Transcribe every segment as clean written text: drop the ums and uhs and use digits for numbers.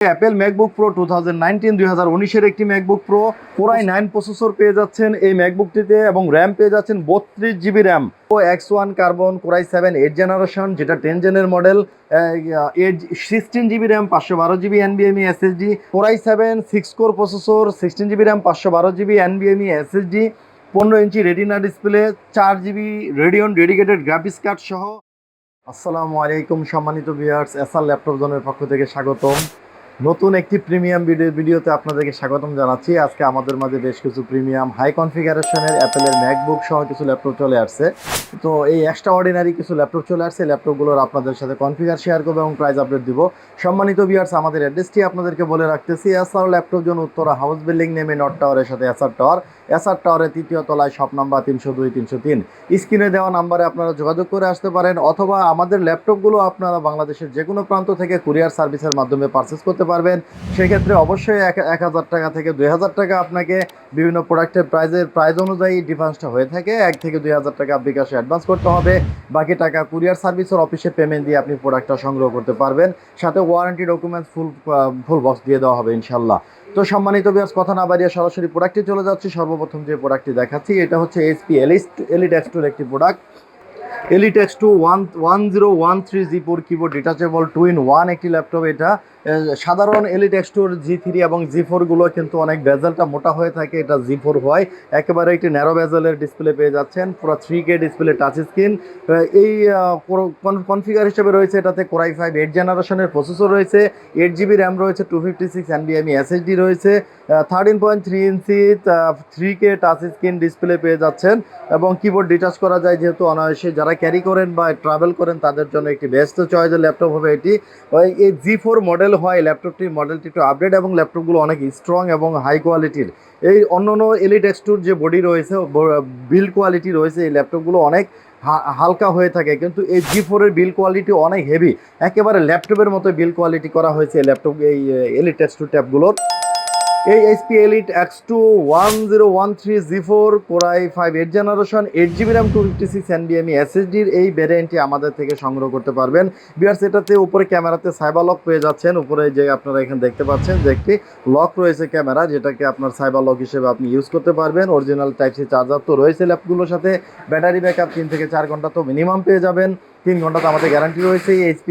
Apple MacBook pro 2019 একটি MacBook pro core i 9 processor পেয়ে যাচ্ছেন এই ম্যাকবুকটিতে এবং র্যাম পেয়ে যাচ্ছেন 32 জিবি র্যাম ও X1 কার্বন কোরাই 7 8 জেনারেশন, যেটা 10 জেনের model. 16 GB RAM, 512 GB NVMe SSD, core i 7 6 core processor, 16 GB RAM, 512 GB NVMe SSD, 15 inch retina display, 4 GB Radeon dedicated graphics card সহ। আসসালামু আলাইকুম সম্মানিত ভিউয়ার্স, এসআর ল্যাপটপ জোনের পক্ষ থেকে স্বাগতম। নতুন একটি প্রিমিয়াম ভিডিওতে আপনাদেরকে স্বাগতম জানাচ্ছি। আজকে আমাদের মাঝে বেশ কিছু প্রিমিয়াম হাই কনফিগারেশনের অ্যাপেলের ম্যাকবুক সহ কিছু ল্যাপটপ চলে আসছে। তো এই এক্সট্রা অর্ডিনারি কিছু ল্যাপটপ চলে আসছে। ল্যাপটপগুলোর আপনাদের সাথে কনফিগার শেয়ার করবো এবং প্রাইস আপডেট দিব। সম্মানিত ভিউয়ার্স, আমাদের অ্যাড্রেসটি আপনাদেরকে বলে রাখতেছি। SR laptop zone, Uttara house building নেমে নর্থ টাওয়ারের সাথে এসআর টাওয়ার, এসআর টাওয়ারের 3য় তলায় শপ নাম্বার 302 303। স্ক্রিনে দেওয়া নাম্বারে আপনারা যোগাযোগ করে আসতে পারেন, অথবা আমাদের ল্যাপটপগুলো আপনারা বাংলাদেশের যে কোনো প্রান্ত থেকে কুরিয়ার সার্ভিসের মাধ্যমে পারচেস করতে পারবেন। সেক্ষেত্রে অবশ্যই 1000 টাকা থেকে 2000 টাকা আপনাকে বিভিন্ন প্রোডাক্টের প্রাইস অনুযায়ী ডিফারেন্সটা হয়ে থাকে। 1 থেকে 2000 টাকা বিকাশে অ্যাডভান্স করতে হবে, বাকি টাকা কুরিয়ার সার্ভিসের অফিসে পেমেন্ট দিয়ে আপনি প্রোডাক্টটা সংগ্রহ করতে পারবেন। সাথে ওয়ারেন্টি ডকুমেন্টস ফুল বক্স দিয়ে দেওয়া হবে ইনশাল্লাহ। তো সম্মানিত ভিউয়ার্স, কথা না বাড়িয়ে সরাসরি প্রোডাক্টে চলে যাচ্ছি। সর্বপ্রথম যে প্রোডাক্টটি দেখাচ্ছি, এটা হচ্ছে HP এলিট X2 একটি product. Elite X2 1013 G4 keyboard detachable 2-in-1 একটি ল্যাপটপ। এটা সাধারণ এলিট X2 G3 এবং G4 গুলো কিন্তু অনেক বেজেলটা মোটা হয়ে থাকে, এটা G4 হয়। একেবারে একটি ন্যারো বেজেলের ডিসপ্লে পেয়ে যাচ্ছেন, পুরো 3K ডিসপ্লে, টাচ স্ক্রিন। এই কনফিগার হিসেবে রয়েছে এটাতে কোরাই 5 8 জেনারেশনের প্রসেসর রয়েছে, 8 জিবি র্যাম রয়েছে, 256 NVMe SSD রয়েছে, 13.3 ইঞ্চি 3K টাচ স্ক্রিন ডিসপ্লে পেয়ে যাচ্ছেন এবং কিবোর্ড ডিটাচ করা যায়। যেহেতু অনায়াসে যারা ক্যারি করেন বা ট্রাভেল করেন তাদের জন্য একটি বেস্ট চয়েসের ল্যাপটপ হবে এটি। এই G4 মডেল হয় ল্যাপটপটির, মডেলটি একটু আপডেট এবং ল্যাপটপগুলো অনেক স্ট্রং এবং হাই কোয়ালিটির। এই অন্যান্য এলিট X2 যে বডি রয়েছে, বিল্ড কোয়ালিটি রয়েছে, এই ল্যাপটপগুলো অনেক হালকা হয়ে থাকে, কিন্তু এই G4 এর বিল্ড কোয়ালিটি অনেক হেভি, একেবারে ল্যাপটপের মতো বিল্ড কোয়ালিটি করা হয়েছে এই এলিট X2 ট্যাবগুলোর। এই HP Elite X2 1013 G4 core i 5 8 generation, 8 GB RAM, 256 NVMe SSDর এই ভ্যারিয়েন্টটি আমাদের থেকে সংগ্রহ করতে পারবেন। ভিউয়ার্স, এটাতে উপরে ক্যামেরাতে সাইবার লক পেয়ে যাচ্ছেন। উপরে যে আপনারা এখানে দেখতে পাচ্ছেন যে একটি লক রয়েছে ক্যামেরা, যেটাকে আপনার সাইবার লক হিসেবে আপনি ইউজ করতে পারবেন। অরিজিনাল টাইপ সি চার্জার তো রয়েছে ল্যাপগুলোর সাথে। ব্যাটারি ব্যাকআপ 3 থেকে 4 ঘন্টা তো মিনিমাম পেয়ে যাবেন। 3 ঘন্টা তো আমাদের গ্যারান্টি রয়েছে। HP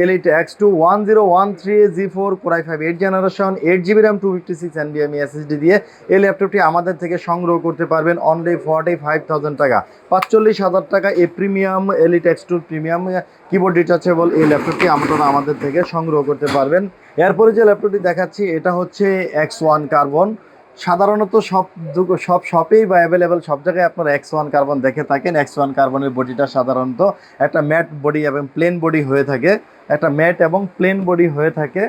Elite X2 1013 G4 core i 5 8 generation, 8 GB RAM, 256 NVMe SSD দিয়ে এই ল্যাপটপটি আমাদের থেকে সংগ্রহ করতে পারবেন অনলি 45,000 টাকা, 45,000 টাকা। এই premium Elite X2 premium keyboard detachable এই ল্যাপটপটি আপনারা আমাদের থেকে সংগ্রহ করতে পারবেন। এরপরে যে ল্যাপটপটি দেখাচ্ছি, এটা হচ্ছে X1 কার্বন। সাধারণত সব শপেই বা অ্যাভেলেবেল সব জায়গায় আপনারা X1 কার্বন দেখে থাকেন। X1 কার্বনের বডিটা সাধারণত একটা ম্যাট বডি এবং প্লেন বডি হয়ে থাকে, একটা ম্যাট এবং প্লেন বডি হয়ে থাকে।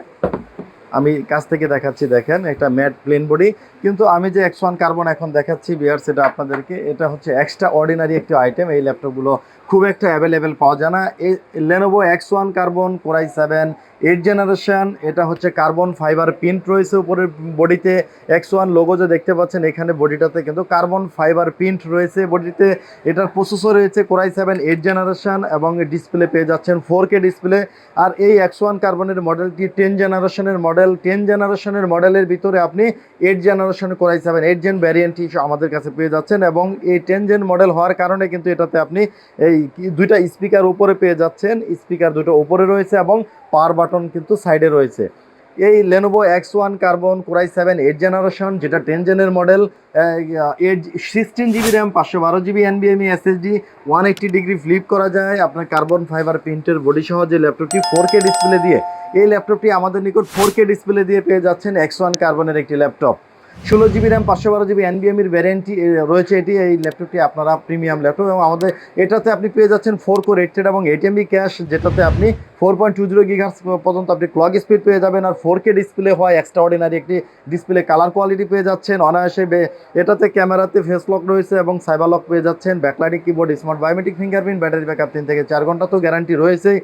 আমি কাছ থেকে দেখাচ্ছি, দেখেন একটা ম্যাট প্লেন বডি। কিন্তু আমি যে X1 কার্বন এখন দেখাচ্ছি ভিউয়ার্স, এটা আপনাদেরকে, এটা হচ্ছে এক্সট্রা অর্ডিনারি একটি আইটেম। এই ল্যাপটপগুলো খুব একটা অ্যাভেলেবেল পাওয়া যায় না। এই Lenovo X1 Carbon core i 7 8 generation, এটা হচ্ছে কার্বন ফাইবার প্রিন্ট রয়েছে উপরের বডিতে। X1 লোগো যে দেখতে পাচ্ছেন এখানে বডিটাতে কিন্তু কার্বন ফাইবার প্রিন্ট রয়েছে বডিতে। এটার প্রসেসর রয়েছে কোরাই 7 8 জেনারেশন এবং ডিসপ্লে পেয়ে যাচ্ছেন 4K ডিসপ্লে। আর এই X1 কার্বনের মডেলটি 10 জেনারেশনের মডেল। 10 জেনারেশনের মডেলের ভিতরে আপনি 8 জেনারেশন কোরাই 7 8 জেন ভ্যারিয়েন্টটি আমাদের কাছে পেয়ে যাচ্ছেন এবং এই 10 জেন মডেল হওয়ার কারণে কিন্তু এটাতে আপনি এই দুইটা স্পিকার উপরে পেয়ে যাচ্ছেন। স্পিকার দুটো উপরে রয়েছে এবং পাওয়ার বাটন কিন্তু সাইডে রয়েছে। এই Lenovo X1 Carbon core i 7 8 generation, যেটা 10 জেনের model, 16 GB RAM, 512 GB NVMe SSD, 180 degree flip করা যায়। আপনার কার্বন ফাইবার প্রিন্টের বডি সহ যে ল্যাপটপটি 4K ডিসপ্লে দিয়ে, এই ল্যাপটপটি আমাদের নিকট 4K ডিসপ্লে দিয়ে পেয়ে যাচ্ছেন X1 কার্বনের একটি laptop. 16 GB RAM, 512 GB NVMe ভ্যারিয়েন্টটি রয়েছে এটি। এই ল্যাপটপটি আপনারা প্রিমিয়াম ল্যাপটপ এবং আমাদের এটাতে আপনি পেয়ে যাচ্ছেন 4 কোর 8 থ্রেড এবং 8 MB ক্যাশ, যেটাতে আপনি 4.20 GHz পর্যন্ত আপনি ক্লক স্পিড পেয়ে যাবেন। আর 4K ডিসপ্লে হয়, এক্সট্রা অর্ডিনারি একটি ডিসপ্লে, কালার কোয়ালিটি পেয়ে যাচ্ছেন অনায়াসে। এটাতে ক্যামেরাতে ফেস লক রয়েছে এবং সাইবার লক পেয়ে যাচ্ছেন। Backlighting keyboard, smart biometric fingerprint, battery backup 3 থেকে 4 ঘন্টা তো গ্যারান্টি রয়েছেই।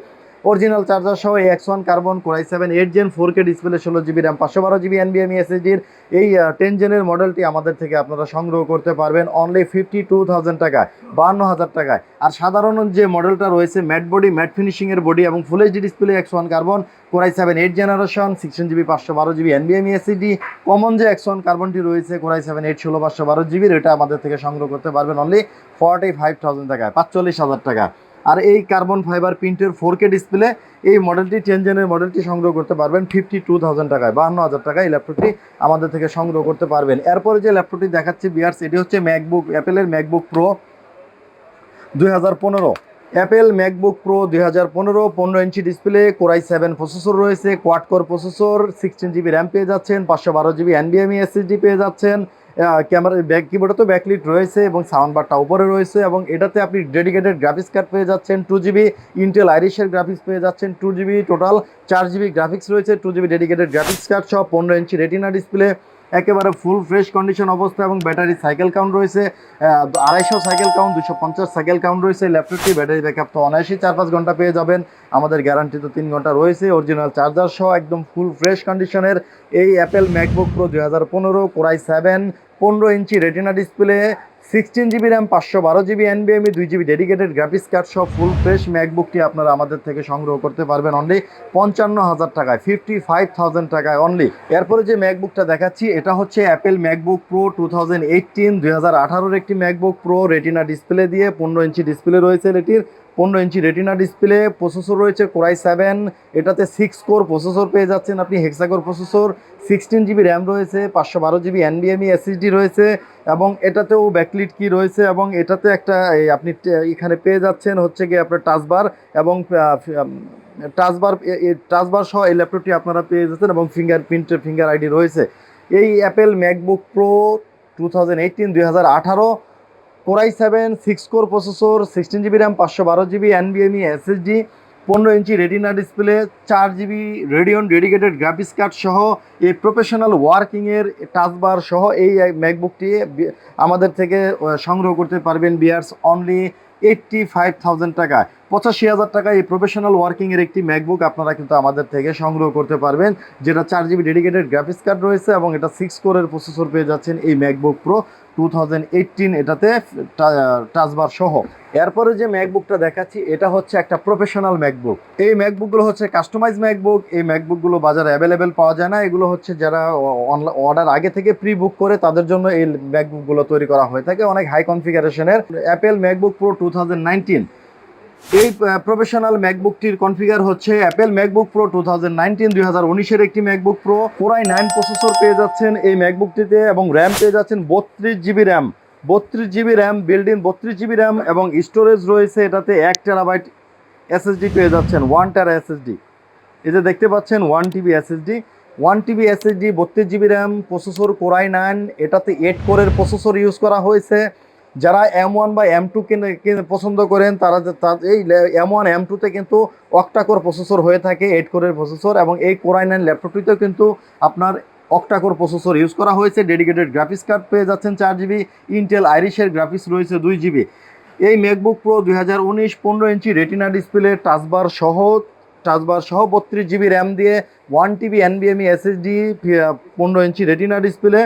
অরিজিনাল চার্জার সহ এই X1 carbon Core i7 8 Gen 4K display 16GB RAM 512GB NVMe SSDর এই 10 জেনের মডেলটি আমাদের থেকে আপনারা সংগ্রহ করতে পারবেন অনলি 52,000 টাকায়, 52,000 টাকায়। আর সাধারণ যে মডেলটা রয়েছে ম্যাট বডি, ম্যাট ফিনিশিংয়ের বডি এবং full HD display X1 carbon Core i7 8 generation 16GB 512GB NVMe SSD, common যে X1 কার্বনটি রয়েছে Core i7 8 16 512GB, এটা আমাদের থেকে সংগ্রহ করতে পারবেন অনলি 45,000 টাকায়, 45,000 টাকা। আর এই কার্বন ফাইবার প্রিন্টের 4K ডিসপ্লে এই মডেলটি 10 জেনের মডেলটি সংগ্রহ করতে পারবেন 52,000 টাকায়, 52,000 টাকায় এই ল্যাপটপটি আমাদের থেকে সংগ্রহ করতে পারবেন। এরপরে যে ল্যাপটপটি দেখাচ্ছি বিয়ার্স, এটি হচ্ছে ম্যাকবুক, অ্যাপেলের MacBook Pro 2015, Apple MacBook Pro 2015, 15 inch display, Core i7 processor রয়েছে, quad core processor, 16GB RAM পেয়ে যাচ্ছেন, 512GB NVMe SSD পেয়ে যাচ্ছেন, ক্যামেরা ব্যাক কিবোর্ডে তো ব্যাকলিট রয়েছে এবং সাউন্ড বারটা উপরে রয়েছে এবং এটাতে আপনি ডেডিকেটেড গ্রাফিক্স কার্ড পেয়ে যাচ্ছেন 2GB ইন্টেল আইরিশের গ্রাফিক্স পেয়ে যাচ্ছেন, 2GB টোটাল 4GB গ্রাফিক্স রয়েছে, 2GB ডেডিকেটেড গ্রাফিক্স কার্ড সহ 15 ইঞ্চি রেটিনা ডিসপ্লে, একেবারে ফুল ফ্রেশ কন্ডিশন অবস্থা এবং ব্যাটারি সাইকেল কাউন্ট রয়েছে 250 সাইকেল কাউন্ট, 250 সাইকেল কাউন্ট রয়েছে। ল্যাপটপটি ব্যাটারি ব্যাকআপ তো অনায়াসই 4-5 ঘন্টা পেয়ে যাবেন, আমাদের গ্যারান্টি তো 3 ঘন্টা রয়েছে। অরিজিনাল চার্জার সহ একদম ফুল ফ্রেশ কন্ডিশনের এই Apple MacBook Pro 2015, Core i7 15 inch retina display, 16GB RAM, 512GB NVMe, 2GB dedicated graphics card সহ ফুল ফ্রেশ ম্যাকবুকটি আপনারা আমাদের থেকে সংগ্রহ করতে পারবেন অনলি 55,000 টাকায়, 55,000 টাকায় অনলি। এরপরে যে ম্যাকবুকটা দেখাচ্ছি এটা হচ্ছে অ্যাপেল ম্যাকবুক প্রো 2018 একটি ম্যাকবুক প্রো, রেটিনা ডিসপ্লে দিয়ে 15 ইঞ্চি ডিসপ্লে রয়েছে, এটির 15 ইঞ্চি রেটিনা ডিসপ্লে, প্রসেসর রয়েছে Core i7, এটাতে 6 কোর প্রসেসর পেয়ে যাচ্ছেন আপনি, হেক্সাকোর প্রসেসর, 16GB র্যাম রয়েছে, 512GB NVMe SSD রয়েছে এবং এটাতেও ব্যাকলিট কি রয়েছে এবং এটাতে একটা আপনি এখানে পেয়ে যাচ্ছেন হচ্ছে গিয়ে আপনার টাচবার এবং টাচবার সহ এই ল্যাপটপটি আপনারা পেয়ে যাচ্ছেন এবং ফিঙ্গার আইডি রয়েছে। এই Apple MacBook Pro 2018 Core i7 6 core processor, 16GB RAM, 512GB NVMe SSD, 15 inch retina display, 4GB Radeon dedicated graphics card সহ এই প্রফেশনাল ওয়ার্কিংয়ের টাচবার সহ এই ম্যাকবুকটি আমাদের থেকে সংগ্রহ করতে পারবেন বিয়ার্স অনলি 85,000 টাকায়, 85,000 টাকায় এই প্রফেশনাল ওয়ার্কিংয়ের একটি ম্যাকবুক আপনারা কিন্তু আমাদের থেকে সংগ্রহ করতে পারবেন, যেটা 4GB ডেডিকেটেড গ্রাফিক্স কার্ড রয়েছে এবং এটা 6 কোরের প্রসেসর পেয়ে যাচ্ছেন এই ম্যাকবুক প্রো 2018, এটাতে টাচবার সহ। এরপরে যে ম্যাকবুকটা দেখাচ্ছি এটা হচ্ছে একটা প্রফেশনাল ম্যাকবুক। এই ম্যাকবুকগুলো হচ্ছে কাস্টমাইজ ম্যাকবুক, এই ম্যাকবুকগুলো বাজারে অ্যাভেলেবেল পাওয়া যায় না, এগুলো হচ্ছে যারা অর্ডার আগে থেকে প্রি বুক করে তাদের জন্য এই ম্যাকবুকগুলো তৈরি করা হয়ে থাকে, অনেক হাই কনফিগারেশনের। অ্যাপেল ম্যাকবুক প্রো 2019, এই প্রফেশনাল ম্যাকবুকটির কনফিগার হচ্ছে অ্যাপেল ম্যাকবুক প্রো 2019 একটি MacBook pro, Core i9 processor পেয়ে যাচ্ছেন এই ম্যাকবুকটিতে এবং র্যাম পেয়ে যাচ্ছেন 32GB RAM, 32GB RAM, build in 32GB RAM এবং স্টোরেজ রয়েছে এটাতে 1TB SSD পেয়ে যাচ্ছেন, 1TB SSD, এই যে দেখতে পাচ্ছেন 1TB SSD, 1TB SSD, 32GB RAM, processor Core i9, এটাতে 8 কোরের প্রসেসর ইউজ করা হয়েছে। যারা M1 বা M2 পছন্দ করেন তারা এই M1 M2তে কিন্তু অক্টা কোর প্রসেসর হয়ে থাকে, 8 কোরের প্রসেসর এবং এই Core i9 ল্যাপটপটিতেও কিন্তু আপনার অক্টা কোর প্রসেসর ইউজ করা হয়েছে, ডেডিকেটেড গ্রাফিক্স কার্ড পেয়ে যাচ্ছেন 4GB, ইন্টেল আইরিশের গ্রাফিক্স রয়েছে 2GB। এই MacBook pro 2019 15 inch retina display, টাচবার সহ 32GB র্যাম দিয়ে 1TB NVMe SSD, 15 inch retina display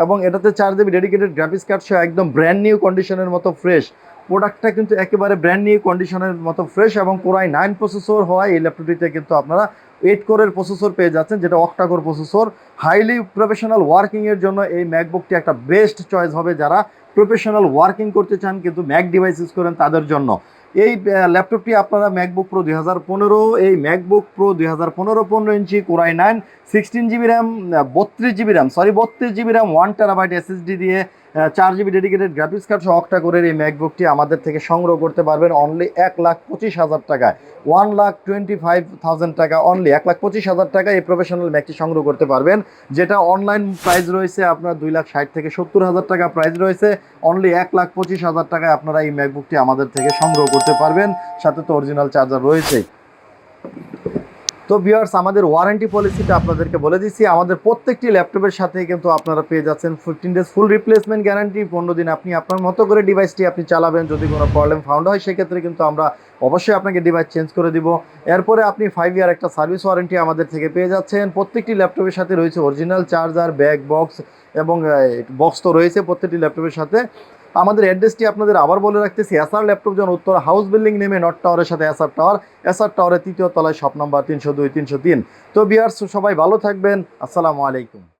এবং এটাতে 4GB ডেডিকেটেড গ্রাফিক্স কার্ড সহ একদম ব্র্যান্ড নিউ কন্ডিশনের মতো ফ্রেশ প্রোডাক্টটা, কিন্তু একেবারে ব্র্যান্ড নিউ কন্ডিশনের মতো ফ্রেশ এবং Core i9 প্রসেসর হওয়ায় এই ল্যাপটপটিতে কিন্তু আপনারা 8 কোরের প্রসেসর পেয়ে যাচ্ছেন, যেটা octa core processor. Highly professional ওয়ার্কিংয়ের জন্য এই ম্যাকবুকটি একটা বেস্ট চয়েস হবে যারা প্রফেশনাল ওয়ার্কিং করতে চান কিন্তু ম্যাক ডিভাইস ইউজ করেন তাদের জন্য। এই ল্যাপটপটি আপনারা ম্যাকবুক প্রো 2015, এই ম্যাকবুক প্রো 2015 15 ইঞ্চি Core i9 16GB RAM, 32GB RAM, 1TB SSD দিয়ে 4GB ডেডিকেটেড গ্রাফিক্স কার্ড সহ অক্টা কোরের এই ম্যাকবুকটি আমাদের থেকে সংগ্রহ করতে পারবেন অনলি 1,25,000 টাকায়, 1,25,000 টাকা অনলি, 1,25,000 টাকা এই প্রফেশনাল ম্যাকটি সংগ্রহ করতে পারবেন, যেটা অনলাইন প্রাইস রয়েছে আপনার 2,60,000 থেকে 70,000 টাকা প্রাইস রয়েছে, অনলি 1,25,000 টাকায় আপনারা এই ম্যাকবুকটি আমাদের থেকে সংগ্রহ করতে পারবেন, সাথে তো অরিজিনাল চার্জার রয়েছে। তো ভিউয়ার্স, আমাদের ওয়ারেন্টি পলিসিটা আপনাদেরকে বলে দিচ্ছি। আমাদের প্রত্যেকটি ল্যাপটপের সাথে কিন্তু আপনারা পেয়ে যাচ্ছেন 15 ডেজ ফুল রিপ্লেসমেন্ট গ্যারান্টি। 15 দিন আপনি আপনার মতো করে ডিভাইসটি আপনি চালাবেন। যদি কোনো প্রবলেম ফাউন্ড হয় সেক্ষেত্রে কিন্তু আমরা অবশ্যই আপনাকে ডিভাইস চেঞ্জ করে দিব। এরপরে আপনি 5 ইয়ার একটা সার্ভিস ওয়ারেন্টি আমাদের থেকে পেয়ে যাচ্ছেন। প্রত্যেকটি ল্যাপটপের সাথে রয়েছে অরিজিনাল চার্জার, ব্যাক বক্স এবং বক্স তো রয়েছে প্রত্যেকটি ল্যাপটপের সাথে। আমাদের অ্যাড্রেসটি আপনাদের আবার বলে রাখতেছি, এসআর ল্যাপটপ জন উত্তর হাউস বিল্ডিং নেমে নর্থ টাওয়ারের সাথে এসআর টাওয়ারের 3য় তলায় শপ নম্বর 302 303। তো ভিউয়ার্স, সবাই ভালো থাকবেন। আসসালামু আলাইকুম।